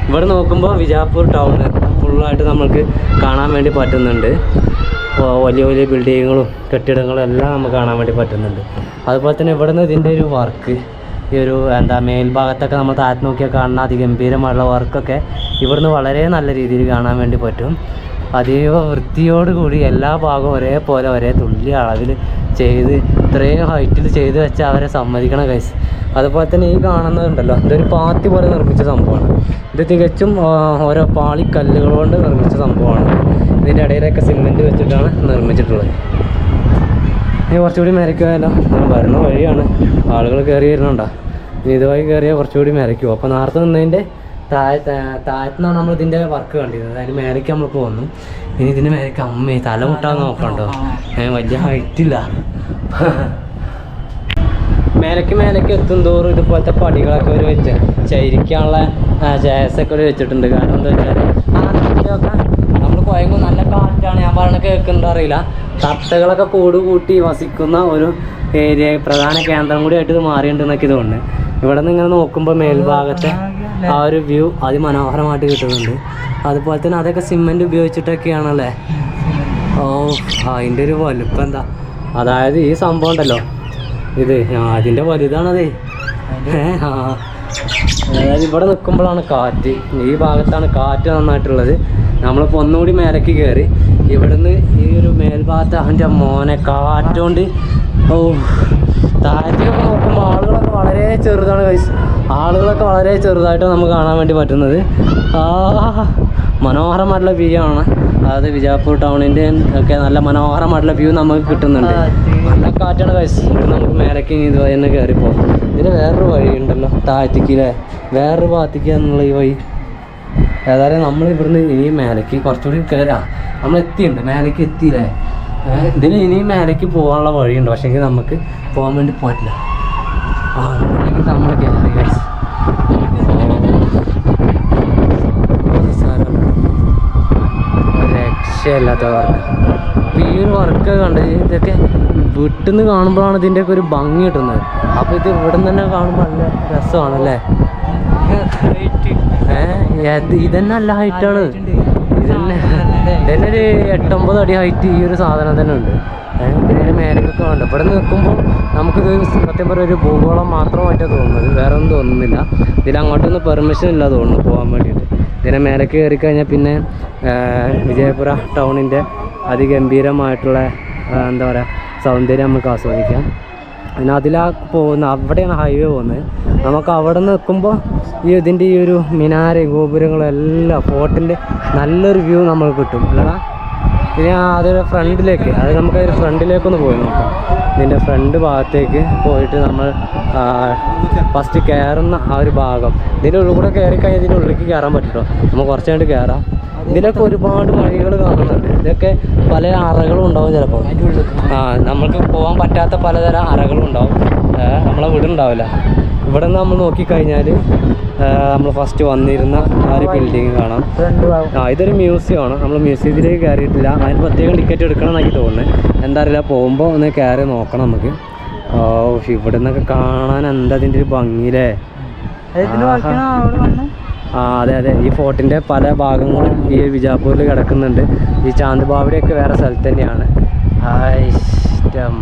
ഇവിടെ നോക്കുമ്പോൾ വിജാപൂർ ടൗൺ ഫുള്ളായിട്ട് നമ്മൾക്ക് കാണാൻ വേണ്ടി പറ്റുന്നുണ്ട്. വലിയ വലിയ ബിൽഡിങ്ങുകളും കെട്ടിടങ്ങളും എല്ലാം നമുക്ക് കാണാൻ വേണ്ടി പറ്റുന്നുണ്ട്. അതുപോലെ തന്നെ ഇവിടെ നിന്ന് ഇതിൻ്റെ ഒരു വർക്ക്, ഈ ഒരു എന്താ മേൽഭാഗത്തൊക്കെ നമ്മൾ താഴത്ത് നോക്കിയാൽ കാണുന്ന അതിഗംഭീരമായുള്ള വർക്കൊക്കെ ഇവിടുന്ന് വളരെ നല്ല രീതിയിൽ കാണാൻ വേണ്ടി പറ്റും. അതീവ വൃത്തിയോടുകൂടി എല്ലാ ഭാഗവും ഒരേപോലെ ഒരേ തുല്യ അളവിൽ ചെയ്ത് ഇത്രയും ഹൈറ്റിൽ ചെയ്ത് വെച്ചാൽ അവരെ സമ്മതിക്കണം ഗൈസ്. അതുപോലെ തന്നെ ഈ കാണുന്നതുണ്ടല്ലോ, ഇതൊരു പാത്തി പോലെ നിർമ്മിച്ച സംഭവമാണ്. ഇത് തികച്ചും ഓരോ പാളിക്കല്ലുകൾ കൊണ്ട് നിർമ്മിച്ച സംഭവമാണ്. ഇതിൻ്റെ ഇടയിലൊക്കെ സിമെൻറ്റ് വെച്ചിട്ടാണ് നിർമ്മിച്ചിട്ടുള്ളത്. ഇനി കുറച്ചുകൂടി മേരയ്ക്കുമല്ലോ, ഞാൻ വരുന്ന വഴിയാണ്, ആളുകൾ കയറി വരുന്നുണ്ടോ. ഇനി ഇതുവഴി കയറിയാൽ കുറച്ചുകൂടി മേരയ്ക്കും. അപ്പോൾ നേരത്തെ നിന്നതിൻ്റെ താഴത്തുനിന്നാണ് നമ്മൾ ഇതിൻ്റെ വർക്ക് കണ്ടിരുന്നത്. അതിന് മേലേക്ക് നമ്മൾ പോകുന്നു. ഇനി ഇതിൻ്റെ മേലേക്ക് അമ്മേ തല മുട്ടാൻ നോക്കണ്ടോ, വലിയ ഹൈറ്റില്ല. മേലേക്ക് എത്തും തോറും ഇതുപോലത്തെ പടികളൊക്കെ ഒരു വെച്ച് ചരിക്കാനുള്ള ജയസൊക്കെ ഒരു വെച്ചിട്ടുണ്ട്. കാരണം എന്താ വെച്ചാൽ നമ്മൾ കുഴങ്ങും, നല്ല കാറ്റാണ്. ഞാൻ പറഞ്ഞ കേൾക്കുന്നുണ്ടോ അറിയില്ല. തത്തകളൊക്കെ കൂട്ടി വസിക്കുന്ന ഒരു ഏരിയ, പ്രധാന കേന്ദ്രം കൂടി ആയിട്ട് ഇത് മാറിയിട്ടുണ്ടെന്നൊക്കെ ഇതുകൊണ്ട് ഇവിടെ നിന്ന് ഇങ്ങനെ നോക്കുമ്പോൾ മേൽഭാഗത്തെ ആ ഒരു വ്യൂ അതിമനോഹരമായിട്ട് കിട്ടുന്നുണ്ട്. അതുപോലെ തന്നെ അതൊക്കെ സിമെൻറ്റ് ഉപയോഗിച്ചിട്ടൊക്കെയാണല്ലേ. ഓ അതിൻ്റെ ഒരു വലുപ്പം എന്താ, അതായത് ഈ സംഭവം ഉണ്ടല്ലോ ഇത് അതിൻ്റെ വലുതാണതേ. അതായത് ഇവിടെ നിൽക്കുമ്പോഴാണ് കാറ്റ്, ഈ ഭാഗത്താണ് കാറ്റ് നന്നായിട്ടുള്ളത്. നമ്മളിപ്പോൾ ഒന്നുകൂടി മേലേക്ക് കയറി ഇവിടുന്ന് ഈ ഒരു മേൽഭാഗത്ത് അവൻ്റെ മോനെ കാറ്റുകൊണ്ട്. ഓ താഴത്തേക്കൊക്കെ നോക്കുമ്പോൾ ആളുകളൊക്കെ വളരെ ചെറുതാണ് ഗൈസ്, ആളുകളൊക്കെ വളരെ ചെറുതായിട്ട് നമുക്ക് കാണാൻ വേണ്ടി പറ്റുന്നത്. മനോഹരമായിട്ടുള്ള വ്യൂ ആണ്. അതായത് വിജാപൂർ ടൗണിൻ്റെ ഒക്കെ നല്ല മനോഹരമായിട്ടുള്ള വ്യൂ നമുക്ക് കിട്ടുന്നുണ്ട്. നല്ല കാറ്റാണ് ഗൈസ്. ഇവിടെ നമുക്ക് മേലേക്ക് ഇത് തന്നെ കയറിപ്പോകും. ഇതിന് വേറൊരു വഴി ഉണ്ടല്ലോ താഴത്തേക്കില്ലേ, വേറൊരു ഭാഗത്തേക്ക് എന്നുള്ള ഈ വഴി. ഏതായാലും നമ്മൾ ഇവിടുന്ന് ഇനി മേലേക്ക് കുറച്ചുകൂടി കയറാം. നമ്മൾ എത്തിയിട്ടുണ്ട്, മേലേക്ക് എത്തിയില്ലേ. ഇതിന് ഇനിയും മേലേക്ക് പോകാനുള്ള വഴിയുണ്ട്, പക്ഷേ നമുക്ക് പോകാൻ വേണ്ടി പറ്റില്ല. നമ്മൾ കയറി രക്ഷയില്ലാത്ത വർക്ക്. അപ്പോൾ ഈ ഒരു വർക്ക് കണ്ട് ഇതൊക്കെ വീട്ടിൽ നിന്ന് കാണുമ്പോഴാണ് ഇതിൻ്റെയൊക്കെ ഒരു ഭംഗി കിട്ടുന്നത്. അപ്പോൾ ഇത് ഇവിടെ നിന്ന് തന്നെ കാണുമ്പോൾ നല്ല രസമാണല്ലേ. ഇതന്നെ നല്ല ഹൈറ്റാണ്. ഇതന്നെ ഒരു 8-9 അടി ഹൈറ്റ് ഈ ഒരു സാധനം തന്നെ ഉണ്ട്. പിന്നെ മേലേക്കൊക്കെ ഉണ്ട്. ഇവിടെ നിൽക്കുമ്പോൾ നമുക്കിത് സത്യം പറഞ്ഞ ഒരു ഭൂഗോളം മാത്രമായിട്ടാണ് തോന്നുന്നത്, വേറെ ഒന്നും തോന്നുന്നില്ല. ഇതിലങ്ങോട്ടൊന്നും പെർമിഷൻ ഇല്ല തോന്നുന്നു പോകാൻ വേണ്ടിയിട്ട്. ഇതിനെ മേലേക്ക് കയറി കഴിഞ്ഞാൽ പിന്നെ വിജയപുര ടൗണിൻ്റെ അതിഗംഭീരമായിട്ടുള്ള എന്താ പറയുക സൗന്ദര്യം നമുക്ക് ആസ്വദിക്കാം. പിന്നെ പോകുന്ന അവിടെയാണ് ഹൈവേ പോകുന്നത്. നമുക്ക് അവിടെ നിൽക്കുമ്പോൾ ഇതിൻ്റെ ഈ ഒരു മിനാര ഗോപുരങ്ങളും എല്ലാം ഫോർട്ടിൻ്റെ നല്ലൊരു വ്യൂ നമുക്ക് കിട്ടും അല്ലടാ. പിന്നെ അതൊരു ഫ്രണ്ടിലേക്ക് നമുക്കൊരു ഫ്രണ്ടിലേക്കൊന്ന് പോയി നോക്കാം. ഇതിൻ്റെ ഫ്രണ്ട് ഭാഗത്തേക്ക് പോയിട്ട് നമ്മൾ ഫസ്റ്റ് കയറുന്ന ആ ഒരു ഭാഗം, ഇതിൻ്റെ ഉള്ളിൽ കൂടെ കയറി കഴിഞ്ഞാൽ ഇതിൻ്റെ ഉള്ളിലേക്ക് കയറാൻ പറ്റുമോ? നമുക്ക് കുറച്ച് കഴിഞ്ഞിട്ട് കയറാം. ഇതിലൊക്കെ ഒരുപാട് വഴികൾ കാണുന്നുണ്ട്. ഇതൊക്കെ പല അറകളും ഉണ്ടാവും ചിലപ്പോൾ. നമ്മൾക്ക് പോകാൻ പറ്റാത്ത പലതരം അറകളും ഉണ്ടാവും. നമ്മളെ വീടുണ്ടാവില്ല. ഇവിടെ നിന്ന് നമ്മൾ നോക്കിക്കഴിഞ്ഞാൽ നമ്മൾ ഫസ്റ്റ് വന്നിരുന്ന ആ ഒരു ബിൽഡിങ് കാണാം. ഇതൊരു മ്യൂസിയമാണ്. നമ്മൾ മ്യൂസിയത്തിലേക്ക് കയറിയിട്ടില്ല. അതിന് പ്രത്യേകം ടിക്കറ്റ് എടുക്കണം എന്നാക്കി തോന്നുന്നത്. എന്താ അറിയില്ല, പോകുമ്പോൾ ഒന്ന് കയറി നോക്കണം നമുക്ക്. ഇവിടെ നിന്നൊക്കെ കാണാൻ എന്താ അതിൻ്റെ ഒരു ഭംഗിയില്ലേ. അതെ, ഈ ഫോർട്ടിൻ്റെ പല ഭാഗങ്ങളും ഈ വിജാപൂരിൽ കിടക്കുന്നുണ്ട്. ഈ ചാന്ദബാവടിയൊക്കെ വേറെ സ്ഥലത്ത് തന്നെയാണ്.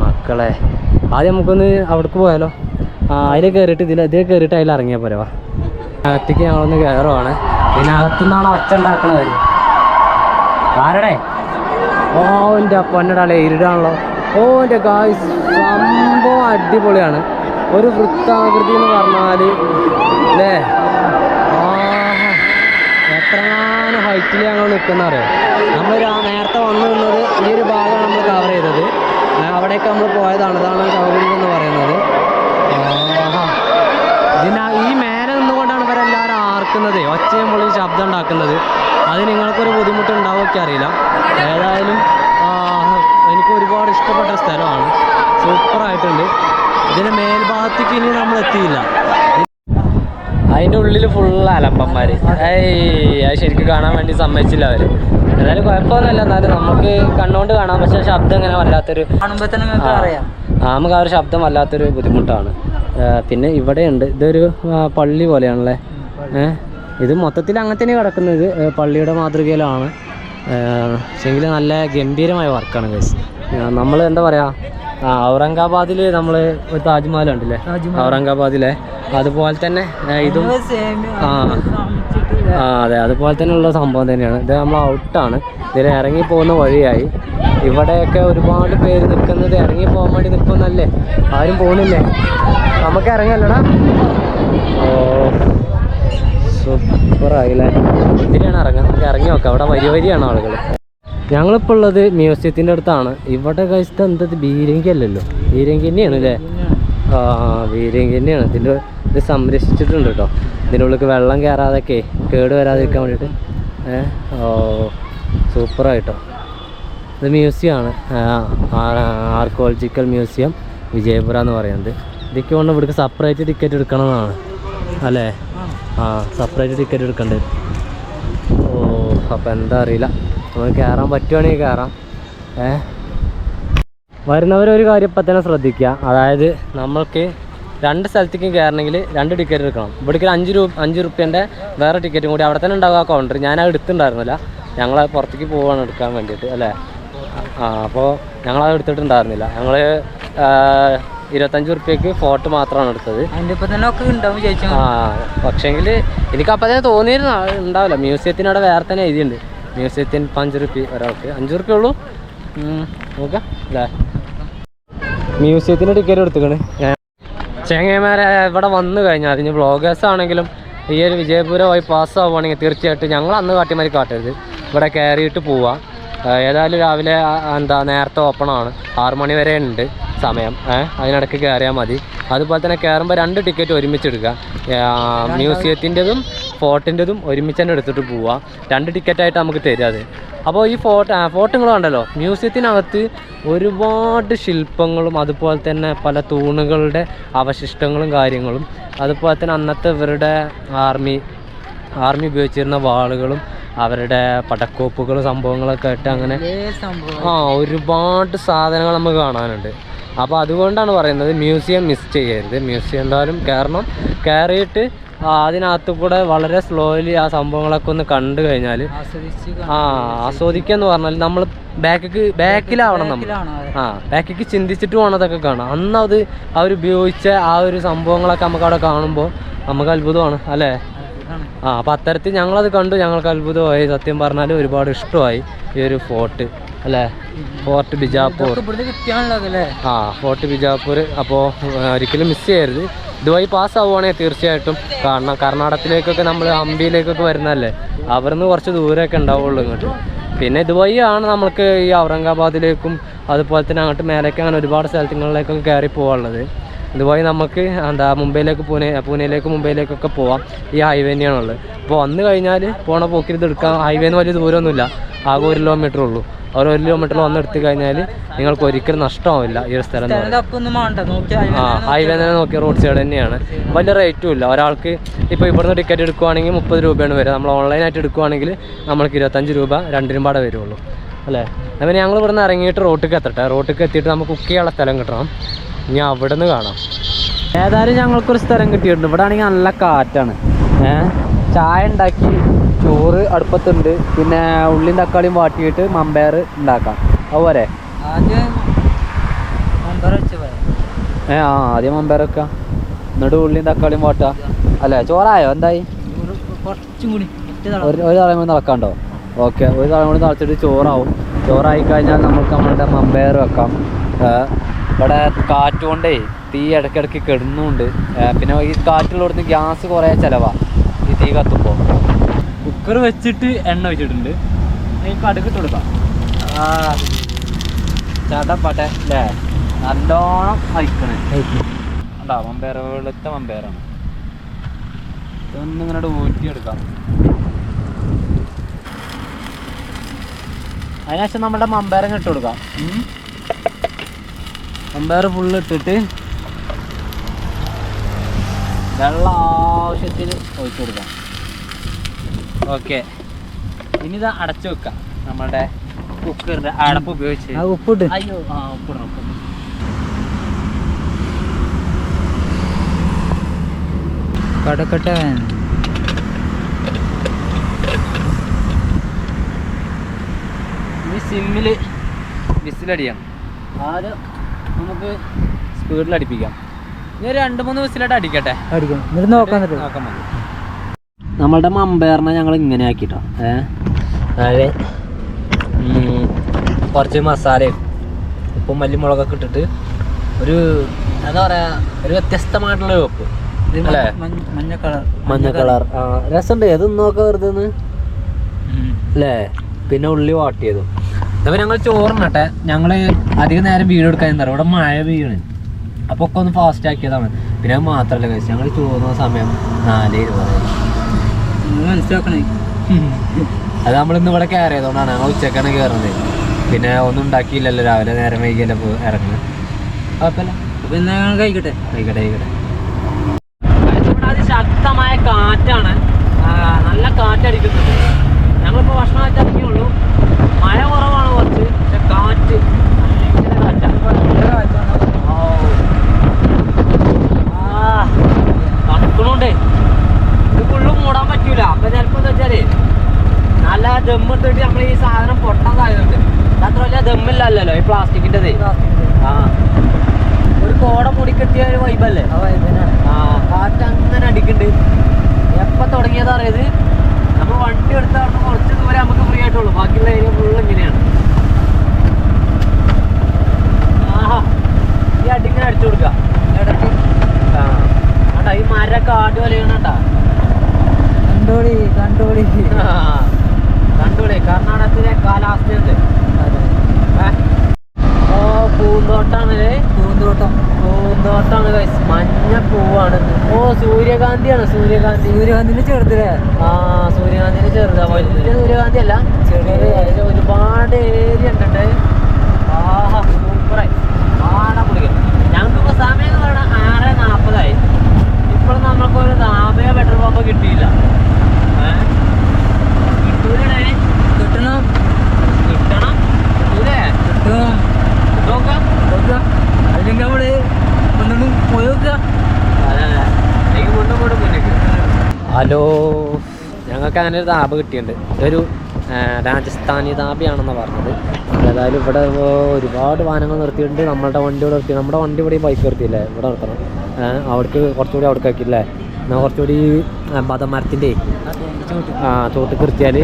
മക്കളെ, ആദ്യം നമുക്കൊന്ന് അവിടേക്ക് പോയാലോ. അതിൽ കയറിയിട്ട് ഇതേ കയറിയിട്ട് അതിൽ ഇറങ്ങിയാൽ പോരവാ. അകത്തേക്ക് ഞങ്ങളൊന്ന് കയറുവാണ്. പിന്നെ അകത്തുനിന്നാണ് ഒച്ച ഉണ്ടാക്കണവർ. ആരടെ? എൻ്റെ പൊന്നടാളെ ഇരുടാണല്ലോ. എൻ്റെ ഗായ്സ്, സംഭവം അടിപൊളിയാണ്. ഒരു വൃത്താകൃതി എന്ന് പറഞ്ഞാൽ അല്ലേ, എത്രയാണ് ഹൈറ്റിൽ ഞങ്ങൾ നിൽക്കുന്ന അറിയാം. നമ്മൾ നേരത്തെ വന്നു നിന്നത് ഈ ഒരു ഭാഗമാണ് നമ്മൾ കവർ ചെയ്തത്. അവിടേക്ക് നമ്മൾ പോയതാണ്. ഇതാണ് സൗകര്യം എന്ന് പറയുന്നത്. ഈ മേലെ നിന്നുകൊണ്ടാണ് ഇവരെല്ലാവരും ആർക്കുന്നത്, ഒച്ചയും പൊളിയും ശബ്ദം ഉണ്ടാക്കുന്നത്. അത് നിങ്ങൾക്കൊരു ബുദ്ധിമുട്ടുണ്ടാവുമൊക്കെ അറിയില്ല. ഏതായാലും എനിക്ക് ഒരുപാട് ഇഷ്ടപ്പെട്ട സ്ഥലമാണ്. സൂപ്പറായിട്ടുണ്ട്. ഇതിൻ്റെ മേൽഭാഗത്തേക്ക് ഇനി നമ്മൾ എത്തിയില്ല. അതിൻ്റെ ഉള്ളിൽ ഫുള്ള് അലമ്പന്മാർ. അത് ശരിക്കും കാണാൻ വേണ്ടി സമ്മതിച്ചില്ല അവർ. എന്നാലും കുഴപ്പമൊന്നുമില്ല. എന്നാലും നമുക്ക് കണ്ണുകൊണ്ട് കാണാം. പക്ഷേ ശബ്ദം ഇങ്ങനെ വല്ലാത്തൊരു നമുക്ക് ആ ഒരു ശബ്ദം വല്ലാത്തൊരു ബുദ്ധിമുട്ടാണ്. പിന്നെ ഇവിടെയുണ്ട്, ഇതൊരു പള്ളി പോലെയാണല്ലേ. ഇത് മൊത്തത്തിൽ അങ്ങനെ തന്നെ കിടക്കുന്നത്, പള്ളിയുടെ മാതൃകയിലാണ്. പക്ഷേങ്കിൽ നല്ല ഗംഭീരമായ വർക്കാണ് ഗൈസ്. നമ്മൾ എന്താ പറയുക, ഔറംഗാബാദിൽ നമ്മൾ ഒരു താജ്മഹൽ ഉണ്ടല്ലേ, ഔറംഗാബാദിലെ അതുപോലെ തന്നെ ഇതും അതെ, അതുപോലെ തന്നെയുള്ള സംഭവം തന്നെയാണ്. ഇത് നമ്മൾ ഔട്ടാണ്. ഇതിൽ ഇറങ്ങി പോകുന്ന വഴിയായി. ഇവിടെയൊക്കെ ഒരുപാട് പേര് നിൽക്കുന്നത് ഇറങ്ങി പോകാൻ വേണ്ടി നിൽക്കുന്നല്ലേ, ആരും പോകുന്നില്ലേ. നമുക്ക് ഇറങ്ങല്ലടാ. സൂപ്പറായില്ലേ. ഇതിനാണ് ഇറങ്ങാം. നമുക്ക് ഇറങ്ങി നോക്കാം. അവിടെ വരിയാണ് ആളുകൾ. ഞങ്ങളിപ്പോൾ ഉള്ളത് മ്യൂസിയത്തിൻ്റെ അടുത്താണ്. ഇവിടെ കഴിച്ചിട്ട് എന്താ ബീരങ്കി അല്ലല്ലോ, ബീരങ്കി തന്നെയാണ് അല്ലേ. ബീരങ്കി തന്നെയാണ്. ഇത് സംരക്ഷിച്ചിട്ടുണ്ട് കേട്ടോ. ഇതിൻ്റെ ഉള്ളിൽ വെള്ളം കയറാതൊക്കെ കേട് വരാതിരിക്കാൻ വേണ്ടിയിട്ട്. സൂപ്പറായിട്ടോ. ഇത് മ്യൂസിയമാണ്, ആർക്കോളജിക്കൽ മ്യൂസിയം വിജയപുര എന്ന് പറയുന്നത്. ഇതൊക്കെ കൊണ്ട് ഇവിടേക്ക് സെപ്പറേറ്റ് ടിക്കറ്റ് എടുക്കണമെന്നാണ് അല്ലേ. സെപ്പറേറ്റ് ടിക്കറ്റ് എടുക്കണ്ടേ. അപ്പോൾ എന്താ അറിയില്ല, നമുക്ക് കയറാൻ പറ്റുവാണെങ്കിൽ കയറാം. വരുന്നവരൊരു കാര്യം ഇപ്പം തന്നെ ശ്രദ്ധിക്കുക. അതായത് നമ്മൾക്ക് 2 സ്ഥലത്തേക്കും കയറണമെങ്കിൽ 2 ടിക്കറ്റ് എടുക്കണം. ഇവിടേക്ക് 5 റുപ്യൻ്റെ വേറെ ടിക്കറ്റും കൂടി അവിടെ തന്നെ ഉണ്ടാകുക കൗണ്ടർ. ഞാനത് എടുത്തിട്ടുണ്ടായിരുന്നില്ല. ഞങ്ങൾ പുറത്തേക്ക് പോവുകയാണ് എടുക്കാൻ വേണ്ടിയിട്ട് അല്ലേ. അപ്പോൾ ഞങ്ങളത് എടുത്തിട്ടുണ്ടായിരുന്നില്ല. ഞങ്ങൾ 25 റുപ്യക്ക് ഫോട്ടോ മാത്രമാണ് എടുത്തത്. പക്ഷേങ്കിൽ എനിക്ക് അപ്പം തന്നെ തോന്നിയിരുന്നു ഉണ്ടാവില്ല. മ്യൂസിയത്തിനവിടെ വേറെ തന്നെ എഴുതിയുണ്ട്. മ്യൂസിയത്തിന് 5 റുപ്യ ഒരാൾക്ക്, 5 റുപ്യ ഉള്ളൂ. നോക്കാം അല്ലേ. മ്യൂസിയത്തിൻ്റെ ടിക്കറ്റ് എടുത്തുക്കണ്. ചെങ്ങന്മാരെ ഇവിടെ വന്നു കഴിഞ്ഞാൽ അതിന് വ്ളോഗേഴ്സ് ആണെങ്കിലും ഈ ഒരു വിജയപുര വഴി പാസ്സാവുകയാണെങ്കിൽ തീർച്ചയായിട്ടും ഞങ്ങൾ അന്ന് കാട്ടിമാരി കാട്ടരുത്, ഇവിടെ കയറിയിട്ട് പോവാം. ഏതായാലും രാവിലെ നേരത്തെ ഓപ്പണാണ്, 6 മണി വരെ ഉണ്ട് സമയം. അതിനിടയ്ക്ക് കയറിയാൽ മതി. അതുപോലെ തന്നെ കയറുമ്പോൾ 2 ടിക്കറ്റ് ഒരുമിച്ച് എടുക്കുക, മ്യൂസിയത്തിൻ്റെതും ഫോർട്ടിൻ്റെതും ഒരുമിച്ച് തന്നെ എടുത്തിട്ട് പോവാം. 2 ടിക്കറ്റായിട്ട് നമുക്ക് തരും അത്. അപ്പോൾ ഈ ഫോർട്ട് നിങ്ങൾ കണ്ടല്ലോ, മ്യൂസിയത്തിനകത്ത് ഒരുപാട് ശില്പങ്ങളും അതുപോലെ തന്നെ പല തൂണുകളുടെ അവശിഷ്ടങ്ങളും കാര്യങ്ങളും, അതുപോലെ തന്നെ അന്നത്തെ ഇവരുടെ ആർമി ഉപയോഗിച്ചിരുന്ന വാളുകളും അവരുടെ പടക്കോപ്പുകളും സംഭവങ്ങളൊക്കെ ആയിട്ട് അങ്ങനെ ഒരുപാട് സാധനങ്ങൾ നമുക്ക് കാണാനുണ്ട്. അപ്പോൾ അതുകൊണ്ടാണ് പറയുന്നത് മ്യൂസിയം മിസ് ചെയ്യരുത്. മ്യൂസിയം എന്തായാലും കയറിയിട്ട് അതിനകത്ത് കൂടെ വളരെ സ്ലോലി ആ സംഭവങ്ങളൊക്കെ ഒന്ന് കണ്ടു കഴിഞ്ഞാൽ ആസ്വദിക്കുക എന്ന് പറഞ്ഞാൽ നമ്മൾ ബാക്കിലാവണം. നമ്മൾ ബാക്കിക്ക് ചിന്തിച്ചിട്ട് വേണം അതൊക്കെ കാണാം. അന്ന് അത് അവരുപയോഗിച്ച ആ ഒരു സംഭവങ്ങളൊക്കെ നമുക്ക് അവിടെ കാണുമ്പോൾ നമുക്ക് അത്ഭുതമാണ് അല്ലേ. അപ്പം അത്തരത്തിൽ ഞങ്ങളത് കണ്ടു, ഞങ്ങൾക്ക് അത്ഭുതമായി. സത്യം പറഞ്ഞാൽ ഒരുപാട് ഇഷ്ടമായി ഈ ഒരു ഫോർട്ട് അല്ലേ, ഫോർട്ട് ബിജാപ്പൂർ. ഫോർട്ട് ബിജാപ്പൂർ. അപ്പോൾ ഒരിക്കലും മിസ് ചെയ്യരുത്. ഇതുവഴി പാസ്സാവുകയാണെങ്കിൽ തീർച്ചയായിട്ടും കാണണം. കർണാടകത്തിലേക്കൊക്കെ നമ്മൾ ഹംപിയിലേക്കൊക്കെ വരുന്നതല്ലേ, അവിടുന്ന് കുറച്ച് ദൂരമൊക്കെ ഉണ്ടാവുള്ളൂ ഇങ്ങോട്ട്. പിന്നെ ഇതുവഴിയാണ് നമുക്ക് ഈ ഔറംഗാബാദിലേക്കും അതുപോലെ തന്നെ അങ്ങോട്ട് മേലേക്ക് അങ്ങനെ ഒരുപാട് സ്ഥലങ്ങളിലേക്കൊക്കെ കയറി പോകാനുള്ളത്. ഇതുവഴി നമുക്ക് മുംബൈയിലേക്ക് പൂനെയിലേക്ക് മുംബൈയിലേക്കൊക്കെ പോവാം. ഈ ഹൈവേ തന്നെയാണുള്ളത്. അപ്പോൾ വന്നു കഴിഞ്ഞാൽ പോണ പോക്കിൽ ഇത് എടുക്കാം. ഹൈവേന്ന് വലിയ ദൂരമൊന്നുമില്ല, ആകെ 1 കിലോമീറ്റർ ഉള്ളൂ. 1 കിലോമീറ്റർ വന്ന് എടുത്തു കഴിഞ്ഞാൽ നിങ്ങൾക്ക് ഒരിക്കലും നഷ്ടമാവില്ല ഈ ഒരു സ്ഥലം. ഹൈവേ തന്നെ നോക്കിയ റോഡ് സൈഡ് തന്നെയാണ്. വലിയ റേറ്റും ഇല്ല. ഒരാൾക്ക് ഇപ്പോൾ ഇവിടുന്ന് ടിക്കറ്റ് എടുക്കുവാണെങ്കിൽ 30 രൂപയാണ് വരിക. നമ്മൾ ഓൺലൈനായിട്ട് എടുക്കുവാണെങ്കിൽ നമ്മൾക്ക് 25 രൂപ 2 പാടെ വരുള്ളൂ അല്ലേ. അപ്പോൾ ഞങ്ങൾ ഇവിടുന്ന് ഇറങ്ങിയിട്ട് റോട്ടിലേക്ക് എത്തട്ടെ. റോട്ടിലേക്ക് എത്തിയിട്ട് നമുക്ക് കുക്ക് ചെയ്യാനുള്ള സ്ഥലം കിട്ടണം. ഇനി അവിടെ നിന്ന് കാണാം. ഏതായാലും ഞങ്ങൾക്കൊരു സ്ഥലം കിട്ടിയിട്ടുണ്ട്. ഇവിടെ ആണെങ്കിൽ നല്ല കാറ്റാണ്. ചായ ഉണ്ടാക്കി, ചോറ് അടുപ്പത്തുണ്ട്, പിന്നെ ഉള്ളിയും തക്കാളിയും വാട്ടിയിട്ട് മമ്പയർ ഉണ്ടാക്കാം. അതുപോലെ ആദ്യം മമ്പയർ വെക്കാം, എന്നിട്ട് ഉള്ളിയും തക്കാളിയും വാട്ടുക അല്ലേ. ചോറായോ? എന്തായി? ഒരു തളം കൂടി നടക്കാണ്ടോ? ഓക്കെ, ഒരു തളം കൂടി നടത്തിയിട്ട് ചോറാവും. ചോറായി കഴിഞ്ഞാൽ നമുക്ക് നമ്മളുടെ മമ്പയർ വെക്കാം. ഇവിടെ കാറ്റ് കൊണ്ടേ തീ ഇടയ്ക്കിടയ്ക്ക് കെടുന്നുണ്ട്. പിന്നെ ഈ കാറ്റുള്ളടത്ത് ഗ്യാസ് കുറേ ചിലവാണ് ഈ തീ കത്തുമ്പോൾ. കുക്കർ വെച്ചിട്ട് എണ്ണ വെച്ചിട്ടുണ്ട്. കടുക് ഇട്ട് കൊടുക്കാം. ചതപ്പട്ടെ അല്ലേ, നല്ലോണം അയക്കണേ. ഉണ്ടാ മമ്പയർ, വെളുത്ത മമ്പയറാണ്. ഇതൊന്നും ഇങ്ങനെ ഊറ്റിയെടുക്കാം. അതിനുശേഷം നമ്മുടെ മമ്പയറിന് ഇട്ട് കൊടുക്കാം. മമ്പയർ ഫുള്ള് ഇട്ടിട്ട് വെള്ളം ആവശ്യത്തിന് ഒഴിച്ചു കൊടുക്കാം. ഓക്കെ, ഇനി ഇത് അടച്ചു വെക്കാം. നമ്മുടെ കുക്കറിന്റെ അടപ്പ് ഉപയോഗിച്ച് ഉപ്പിട്ട് ഉപ്പിടണം. കടക്കട്ടെ. ഇനി സിമ്മില് വിസിലടിക്കണം. ആദ്യം നമുക്ക് സ്പീഡിൽ അടിപ്പിക്കാം. ഇനി 2-3 വിസിലായിട്ട് അടിക്കട്ടെ. നോക്കാൻ മതി. നമ്മളുടെ മമ്പയറിനെ ഞങ്ങൾ ഇങ്ങനെ ആക്കിട്ടോ. അതായത് കുറച്ച് മസാലയും ഉപ്പും മല്ലിമുളകൊക്കെ ഇട്ടിട്ട് ഒരു എന്താ പറയാ, ഒരു വ്യത്യസ്തമായിട്ടുള്ള ഉപ്പ് അല്ലേ, മഞ്ഞ കളർ. രസമുണ്ട്. അത് നോക്കാം വെറുതെ അല്ലേ. പിന്നെ ഉള്ളി വാട്ടിയതും. അപ്പോൾ ഞങ്ങൾ ചോറിനട്ടെ. ഞങ്ങൾ അധികം നേരം വീഡിയോ എടുക്കാൻ തരാം. ഇവിടെ മഴ പെയ്യണ്, അപ്പോൾ ഒക്കെ ഒന്ന് ഫാസ്റ്റ് ആക്കിയതാണ്. പിന്നെ അത് മാത്രമല്ല കഴിച്ചു, ഞങ്ങൾ ചോറുന്ന സമയം 4:20. മനസ്സിലാക്കണേ. അത് നമ്മളിന്ന് ഇവിടെ കയറിയതുകൊണ്ടാണ്. ഞങ്ങൾ ഉച്ചക്കാണ് കയറുന്നത്. പിന്നെ ഒന്നും ഉണ്ടാക്കിയില്ലല്ലോ, രാവിലെ നേരം വൈകിയല്ലോ ഇറങ്ങുന്നത്. കുഴപ്പമില്ല. പിന്നെ കഴിക്കട്ടെ. ഇവിടെ അതിശക്തമായ കാറ്റാണ്, നല്ല കാറ്റടിക്കുന്നുണ്ട്. ഞങ്ങളിപ്പോൾ ഭക്ഷണം വെച്ച് ഇറങ്ങിയുള്ളൂ. മഴ കുറവാണ് കുറച്ച്, പക്ഷെ കാറ്റ് ഭയങ്കര കാറ്റാണ്. തണുക്കണോണ്ടേ ഇത് ഫുള്ളും മൂടാൻ പറ്റൂല. അപ്പൊ ചിലപ്പോ എന്താ വെച്ചാല് നല്ല ദമ്മിട്ടിട്ട് നമ്മൾ ഈ സാധനം പൊട്ടാൻ സാധ്യതയുണ്ട്. അത്ര വലിയ ദമ്മില്ലല്ലോ ഈ പ്ലാസ്റ്റിക്കിൻ്റെത്. ഒരു കോട മുടിക്കെട്ടിയ ഒരു വൈബല്ലേ. കാറ്റ് അങ്ങനെ അടിക്കുന്നുണ്ട്. എപ്പോൾ തുടങ്ങിയതാ അറിയത്, നമ്മൾ വണ്ടി എടുത്താൽ കുറച്ച് ദൂരെ നമുക്ക് ഫ്രീ ആയിട്ടുള്ളൂ. ബാക്കിയുള്ള ഏരിയ ഫുള്ള് ഇങ്ങനെയാണ്. ഈ അടിങ്ങനെ അടിച്ചു കൊടുക്കുക ഇടയ്ക്ക്. ഈ മരൊക്കെ ആട് വലയണണ്ടാ. കണ്ടോളി കർണാടകത്തിലെ കാലാവസ്ഥയുണ്ട്. പൂന്തോട്ടാണ്. പൂന്തോട്ടം പൂന്തോട്ടാണ് guys. മഞ്ഞ പൂവാണ്. ഓ സൂര്യകാന്തിയാണ്. സൂര്യകാന്തിന്റെ ചെറുതല്ലേ? ആ സൂര്യകാന്തിന് ചെറുതാ. വലിയ സൂര്യകാന്തി അല്ല, ചെറിയ ഒരുപാട് ഏരിയ ഉണ്ട്. ആഹാ സൂപ്പറായി ആടാ കുടിക്കാം. ഞങ്ങൾക്കിപ്പോൾ സമയം എന്ന് പറഞ്ഞാൽ 6:40 ഇപ്പോൾ നമ്മൾക്കൊരു നാമയോ പെട്രോൾ പമ്പോ കിട്ടിയില്ല. കിട്ടൂലേ? കിട്ടണം കിട്ടൂലേ? നോക്കാം. അല്ലെങ്കിൽ നമ്മള് ഒന്നും പോയി നോക്കുക. എനിക്ക് മുന്നോട്ട്. ഹലോ, ഞങ്ങൾക്ക് അങ്ങനെ ഒരു ദാബ് കിട്ടിയിട്ടുണ്ട്. ഇതൊരു രാജസ്ഥാനി ദാബിയാണെന്നാണ് പറഞ്ഞത്. ഏതായാലും ഇവിടെ ഒരുപാട് വാഹനങ്ങൾ നിർത്തിയിട്ടുണ്ട്. നമ്മുടെ വണ്ടി ഇവിടെ നിർത്തി. നമ്മുടെ വണ്ടി ഇവിടെ ബൈക്ക് നിർത്തിയില്ലേ, ഇവിടെ നിർത്തണം. അവിടേക്ക് കുറച്ചുകൂടി അവിടെ ആക്കിയില്ലേ, എന്നാൽ കുറച്ചുകൂടി മരത്തിൻ്റെ ചോട്ട് നിർത്തിയാൽ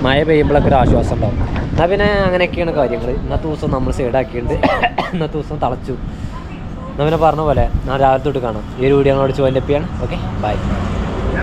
മഴ പെയ്യുമ്പോഴൊക്കെ ഒരു ആശ്വാസം ഉണ്ടാവും. എന്നാൽ പിന്നെ അങ്ങനെയൊക്കെയാണ് കാര്യങ്ങൾ. ഇന്നത്തെ ദിവസം നമ്മൾ സൈഡാക്കിയിട്ടുണ്ട്. ഇന്നത്തെ ദിവസം തളച്ചു. എന്നാൽ പിന്നെ പറഞ്ഞ പോലെ ഞാൻ രാവിലെ തൊട്ട് കാണാം. ഈ ഒരു വീഡിയോ ഞങ്ങളോട് ചോദിപ്പിയാണ്. Okay, by.